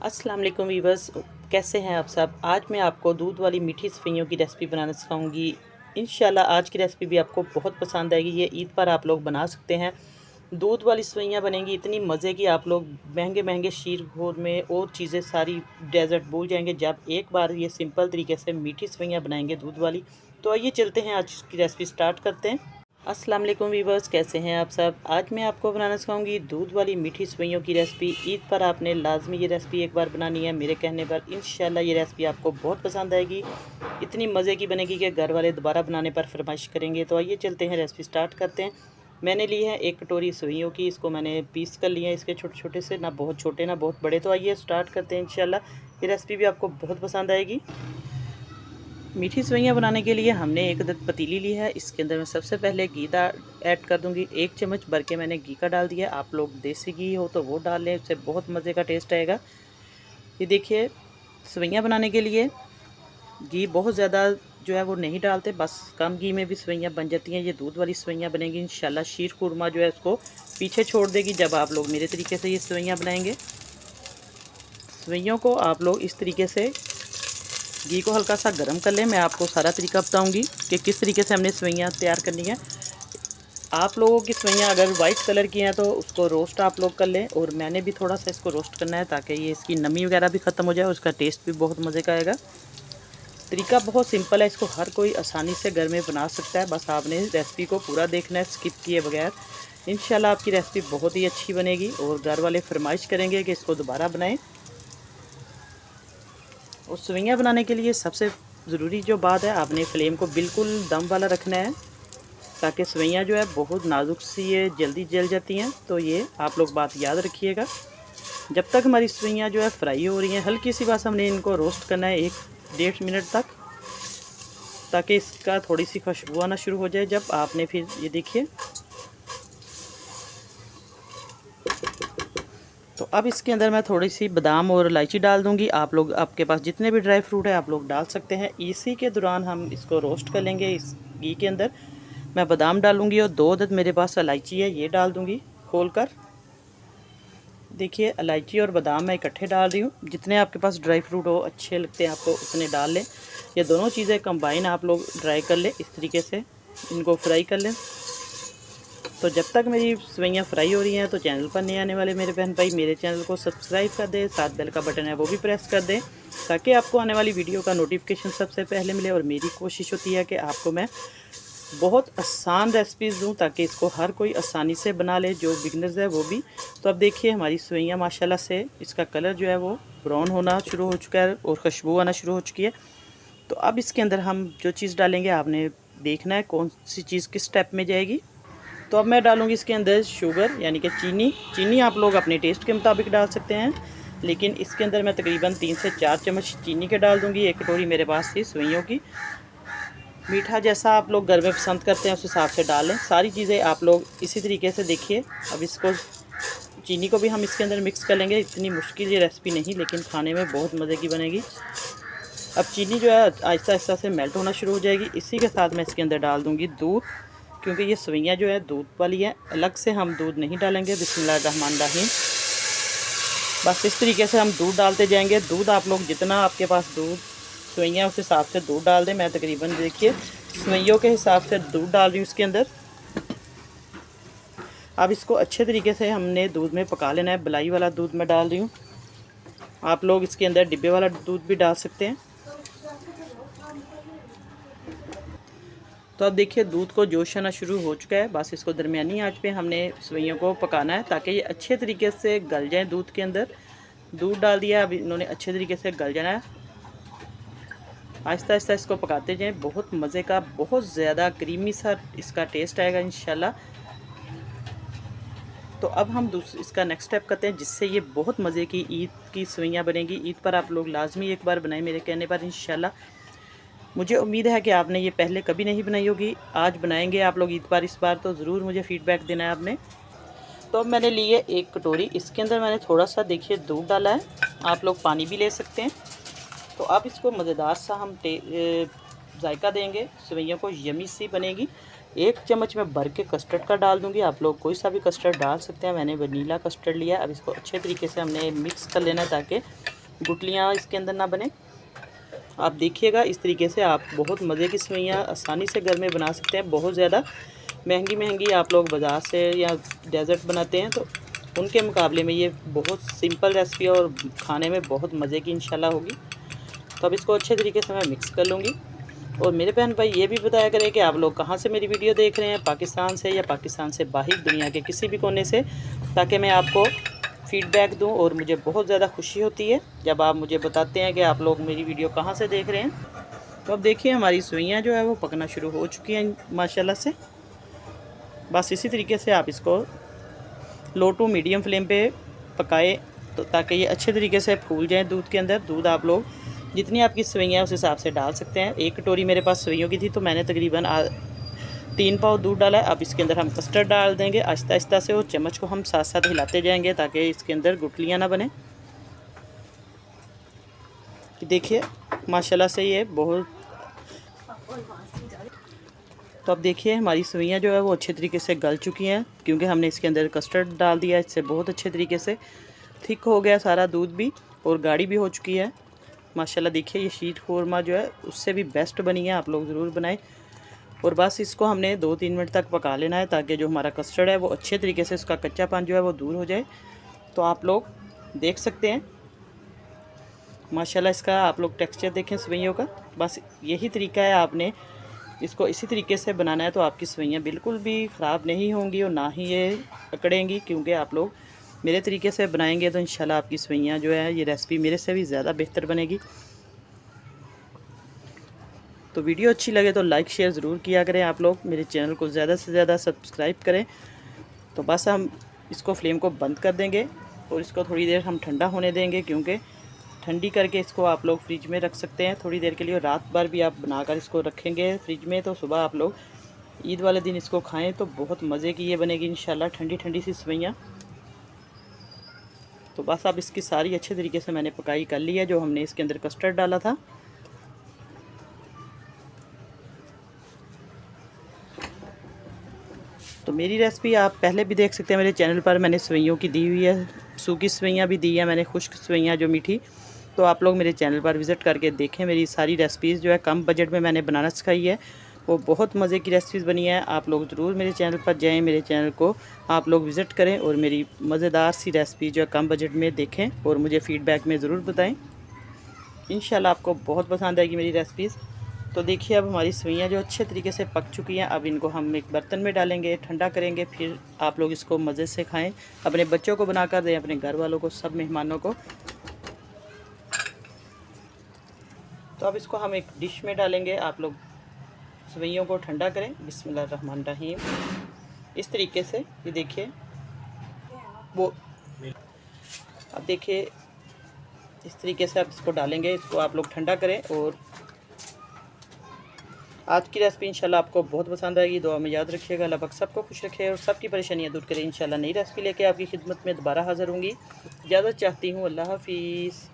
अस्सलाम वालेकुम वीवर्स, कैसे हैं आप सब। आज मैं आपको दूध वाली मीठी सफियों की रेसिपी बनाना सिखाऊंगी। इंशाल्लाह आज की रेसिपी भी आपको बहुत पसंद आएगी। ये ईद पर आप लोग बना सकते हैं। दूध वाली सफियाँ बनेंगी इतनी मज़े की, आप लोग महंगे महंगे शीर खोर में और चीज़ें सारी डेजर्ट भूल जाएंगे जब एक बार ये सिंपल तरीके से मीठी सफियाँ बनाएंगे दूध वाली। तो आइए चलते हैं, आज की रेसिपी स्टार्ट करते हैं। अस्सलाम वालेकुम वीवर्स, कैसे हैं आप सब। आज मैं आपको बनाना सिखाऊंगी दूध वाली मीठी सेवइयों की रेसिपी। ईद पर आपने लाजमी ये रेसिपी एक बार बनानी है मेरे कहने पर। इंशाल्लाह ये रेसिपी आपको बहुत पसंद आएगी, इतनी मज़े की बनेगी कि घर वाले दोबारा बनाने पर फरमाइश करेंगे। तो आइए चलते हैं, रेसिपी स्टार्ट करते हैं। मैंने ली है 1 कटोरी सेवइयों की, इसको मैंने पीस कर लिया है इसके छोटे छोटे से, ना बहुत छोटे ना बहुत बड़े। तो आइए स्टार्ट करते हैं, इंशाल्लाह ये रेसिपी भी आपको बहुत पसंद आएगी। मीठी सेवइयाँ बनाने के लिए हमने एक अदद पतीली ली है। इसके अंदर मैं सबसे पहले घी ऐड कर दूंगी। 1 चम्मच भर के मैंने घी का डाल दिया। आप लोग देसी घी हो तो वो डाल लें, उससे बहुत मज़े का टेस्ट आएगा। ये देखिए, सेवइयाँ बनाने के लिए घी बहुत ज़्यादा जो है वो नहीं डालते, बस कम घी में भी सेवइयाँ बन जाती हैं। ये दूध वाली सेवइयाँ बनेंगी इंशाल्लाह। शीर खुरमा जो है उसको पीछे छोड़ देगी जब आप लोग मेरे तरीके से ये सेवइयाँ बनाएंगे। सेवइयों को आप लोग इस तरीके से घी को हल्का सा गर्म कर लें। मैं आपको सारा तरीका बताऊंगी कि किस तरीके से हमने सेवइयाँ तैयार करनी है। आप लोगों की सेवइयाँ अगर वाइट कलर की हैं तो उसको रोस्ट आप लोग कर लें, और मैंने भी थोड़ा सा इसको रोस्ट करना है ताकि ये इसकी नमी वगैरह भी ख़त्म हो जाए और उसका टेस्ट भी बहुत मज़े का आएगा। तरीका बहुत सिंपल है, इसको हर कोई आसानी से घर में बना सकता है। बस आपने रेसिपी को पूरा देखना है स्किप किए बगैर। इंशाल्लाह आपकी रेसिपी बहुत ही अच्छी बनेगी और घर वाले फरमाइश करेंगे कि इसको दोबारा बनाएं। और सेवइयाँ बनाने के लिए सबसे ज़रूरी जो बात है, आपने फ्लेम को बिल्कुल दम वाला रखना है ताकि सेवइयाँ जो है बहुत नाजुक सी ये जल्दी जल जाती हैं। तो ये आप लोग बात याद रखिएगा। जब तक हमारी सेवइयाँ जो है फ्राई हो रही हैं, हल्की सी बस हमने इनको रोस्ट करना है 1-1.5 मिनट तक, ताकि इसका थोड़ी सी खुशबू आना शुरू हो जाए। जब आपने फिर ये देखिए, तो अब इसके अंदर मैं थोड़ी सी बादाम और इलायची डाल दूंगी। आप लोग, आपके पास जितने भी ड्राई फ्रूट है आप लोग डाल सकते हैं। इसी के दौरान हम इसको रोस्ट कर लेंगे। इस घी के अंदर मैं बादाम डालूंगी और 2 अदद मेरे पास इलायची है, ये डाल दूंगी खोल कर। देखिए, इलायची और बादाम मैं इकट्ठे डाल रही हूँ। जितने आपके पास ड्राई फ्रूट हो अच्छे लगते हैं आपको उतने डाल लें। ये दोनों चीज़ें कंबाइन आप लोग ड्राई कर लें, इस तरीके से इनको फ्राई कर लें। तो जब तक मेरी सेवइयाँ फ्राई हो रही हैं, तो चैनल पर नए आने वाले मेरे बहन भाई मेरे चैनल को सब्सक्राइब कर दें, साथ बेल का बटन है वो भी प्रेस कर दें ताकि आपको आने वाली वीडियो का नोटिफिकेशन सबसे पहले मिले। और मेरी कोशिश होती है कि आपको मैं बहुत आसान रेसिपीज़ दूँ ताकि इसको हर कोई आसानी से बना ले, जो बिगनर्स है वो भी। तो अब देखिए, हमारी सेवइयाँ माशाल्लाह से इसका कलर जो है वो ब्राउन होना शुरू हो चुका है और खुशबू आना शुरू हो चुकी है। तो अब इसके अंदर हम जो चीज़ डालेंगे, आपने देखना है कौन सी चीज़ किस स्टेप में जाएगी। तो अब मैं डालूँगी इसके अंदर शुगर, यानी कि चीनी आप लोग अपने टेस्ट के मुताबिक डाल सकते हैं, लेकिन इसके अंदर मैं तकरीबन 3 से 4 चम्मच चीनी के डाल दूँगी। 1 कटोरी मेरे पास थी सेवइयों की। मीठा जैसा आप लोग घर में पसंद करते हैं उस हिसाब से डालें। सारी चीज़ें आप लोग इसी तरीके से देखिए। अब इसको, चीनी को भी हम इसके अंदर मिक्स कर लेंगे। इतनी मुश्किल ये रेसिपी नहीं, लेकिन खाने में बहुत मज़े की बनेगी। अब चीनी जो है आहिस्ता आहिस्ता से मेल्ट होना शुरू हो जाएगी। इसी के साथ मैं इसके अंदर डाल दूँगी दूध, क्योंकि ये सेवइयाँ जो है दूध वाली है, अलग से हम दूध नहीं डालेंगे। बिस्मिल्लाहिर्रहमानिर्रहीम। बस इस तरीके से हम दूध डालते जाएंगे। दूध आप लोग जितना आपके पास दूध सेवइयाँ उस हिसाब से दूध डाल दें। मैं तकरीबन देखिए सेवइयों के हिसाब से दूध डाल रही हूँ इसके अंदर। अब इसको अच्छे तरीके से हमने दूध में पका लेना है। मलाई वाला दूध मैं डाल रही हूँ, आप लोग इसके अंदर डिब्बे वाला दूध भी डाल सकते हैं। तो अब देखिए, दूध को जोश आना शुरू हो चुका है। बस इसको दरमियानी आंच पे हमने सेवइयों को पकाना है ताकि ये अच्छे तरीके से गल जाए दूध के अंदर। दूध डाल दिया, अब इन्होंने अच्छे तरीके से गल जाना है। आहिस्ता आहिस्ता इसको पकाते जाएं। बहुत मज़े का, बहुत ज़्यादा क्रीमी सा इसका टेस्ट आएगा इंशाल्लाह। तो अब हम इसका नेक्स्ट स्टेप करते हैं, जिससे ये बहुत मज़े की ईद की सेवइयाँ बनेगी। ईद पर आप लोग लाजमी एक बार बनाएं मेरे कहने पर इंशाल्लाह। मुझे उम्मीद है कि आपने ये पहले कभी नहीं बनाई होगी, आज बनाएंगे आप लोग ईद पर। इस बार तो ज़रूर मुझे फ़ीडबैक देना है आपने। तो अब मैंने ली है 1 कटोरी, इसके अंदर मैंने थोड़ा सा देखिए दूध डाला है। आप लोग पानी भी ले सकते हैं। तो अब इसको मज़ेदार सा हम जायका देंगे, सेवइयों को यमी सी बनेगी। 1 चम्मच मैं भर के कस्टर्ड का डाल दूँगी। आप लोग कोई सा भी कस्टर्ड डाल सकते हैं, मैंने वनीला कस्टर्ड लिया। अब इसको अच्छे तरीके से हमने मिक्स कर लेना ताकि गुटलियाँ इसके अंदर ना बने। आप देखिएगा, इस तरीके से आप बहुत मज़े की सेवइयाँ आसानी से घर में बना सकते हैं। बहुत ज़्यादा महंगी आप लोग बाज़ार से या डेज़र्ट बनाते हैं तो उनके मुकाबले में ये बहुत सिंपल रेसिपी और खाने में बहुत मज़े की इंशाल्लाह होगी। तो अब इसको अच्छे तरीके से मैं मिक्स कर लूँगी। और मेरे बहन भाई ये भी बताया करें कि आप लोग कहाँ से मेरी वीडियो देख रहे हैं, पाकिस्तान से या पाकिस्तान से बाहर दुनिया के किसी भी कोने से, ताकि मैं आपको फ़ीडबैक दूं। और मुझे बहुत ज़्यादा खुशी होती है जब आप मुझे बताते हैं कि आप लोग मेरी वीडियो कहाँ से देख रहे हैं। तो अब देखिए हमारी सेवइयाँ जो है वो पकना शुरू हो चुकी हैं माशाल्लाह से। बस इसी तरीके से आप इसको लो टू मीडियम फ्लेम पे पकाएं तो ताकि ये अच्छे तरीके से फूल जाएं दूध के अंदर। दूध आप लोग जितनी आपकी सेवइयाँ हैं उस हिसाब से डाल सकते हैं। 1 कटोरी मेरे पास सेवइयों की थी तो मैंने तकरीबन 3 पाव दूध डाला है। अब इसके अंदर हम कस्टर्ड डाल देंगे आहिस्ता आहिस्ता से, और चम्मच को हम साथ साथ हिलाते जाएंगे ताकि इसके अंदर गुठलियाँ ना बने। देखिए माशाल्लाह से ये बहुत, तो अब देखिए हमारी सेवइयाँ जो है वो अच्छे तरीके से गल चुकी हैं क्योंकि हमने इसके अंदर कस्टर्ड डाल दिया। इससे बहुत अच्छे तरीके से थिक हो गया सारा दूध भी और गाढ़ी भी हो चुकी है माशाल्लाह। देखिए ये शीर खुरमा जो है उससे भी बेस्ट बनी है, आप लोग ज़रूर बनाएं। और बस इसको हमने 2-3 मिनट तक पका लेना है ताकि जो हमारा कस्टर्ड है वो अच्छे तरीके से उसका कच्चापन जो है वो दूर हो जाए। तो आप लोग देख सकते हैं माशाल्लाह इसका आप लोग टेक्सचर देखें सेवइयों का। बस यही तरीका है, आपने इसको इसी तरीके से बनाना है तो आपकी सेवइयाँ बिल्कुल भी ख़राब नहीं होंगी और ना ही ये अकड़ेंगी, क्योंकि आप लोग मेरे तरीके से बनाएंगे तो इंशाल्लाह आपकी सेवइयाँ जो है ये रेसिपी मेरे से भी ज़्यादा बेहतर बनेगी। तो वीडियो अच्छी लगे तो लाइक शेयर ज़रूर किया करें। आप लोग मेरे चैनल को ज़्यादा से ज़्यादा सब्सक्राइब करें। तो बस हम इसको फ्लेम को बंद कर देंगे और इसको थोड़ी देर हम ठंडा होने देंगे, क्योंकि ठंडी करके इसको आप लोग फ्रिज में रख सकते हैं थोड़ी देर के लिए। रात भर भी आप बनाकर इसको रखेंगे फ्रिज में तो सुबह आप लोग ईद वाले दिन इसको खाएं तो बहुत मज़े की ये बनेगी इंशाल्लाह, ठंडी ठंडी सी सेवइयाँ। तो बस अब इसकी सारी अच्छे तरीके से मैंने पकाई कर ली है जो हमने इसके अंदर कस्टर्ड डाला था। तो मेरी रेसिपी आप पहले भी देख सकते हैं मेरे चैनल पर, मैंने सेवइयों की दी हुई है, सूखी सेवइयाँ भी दी है मैंने, खुश्क सेवइयाँ जो मीठी। तो आप लोग मेरे चैनल पर विज़िट करके देखें, मेरी सारी रेसिपीज़ जो है कम बजट में मैंने बनाना सिखाई है, वो बहुत मज़े की रेसिपीज़ बनी है। आप लोग ज़रूर मेरे चैनल पर जाएँ, मेरे चैनल को आप लोग विज़िट करें और मेरी मज़ेदार सी रेसिपी जो है कम बजट में देखें और मुझे फ़ीडबैक में ज़रूर बताएँ। इंशाल्लाह आपको बहुत पसंद आएगी मेरी रेसिपीज़। तो देखिए अब हमारी सेवइयाँ जो अच्छे तरीके से पक चुकी हैं, अब इनको हम एक बर्तन में डालेंगे, ठंडा करेंगे, फिर आप लोग इसको मज़े से खाएं, अपने बच्चों को बनाकर दें, अपने घर वालों को, सब मेहमानों को। तो अब इसको हम एक डिश में डालेंगे, आप लोग सेवइयों को ठंडा करें। बिस्मिल्लाहिर्रहमानिर्रहीम। इस तरीके से ये देखिए वो, अब देखिए इस तरीके से आप इसको डालेंगे, इसको आप लोग ठंडा करें। और आज की रेसिपी इंशाल्लाह आपको बहुत पसंद आएगी। दुआ में याद रखिएगा। अल्लाह पाक सबको खुश रखे और सबकी परेशानियां दूर करे। इंशाल्लाह नई रेसिपी लेके आपकी खिदमत में दोबारा हाज़िर होंगी। इजाज़त चाहती हूँ। अल्लाह हाफिज़।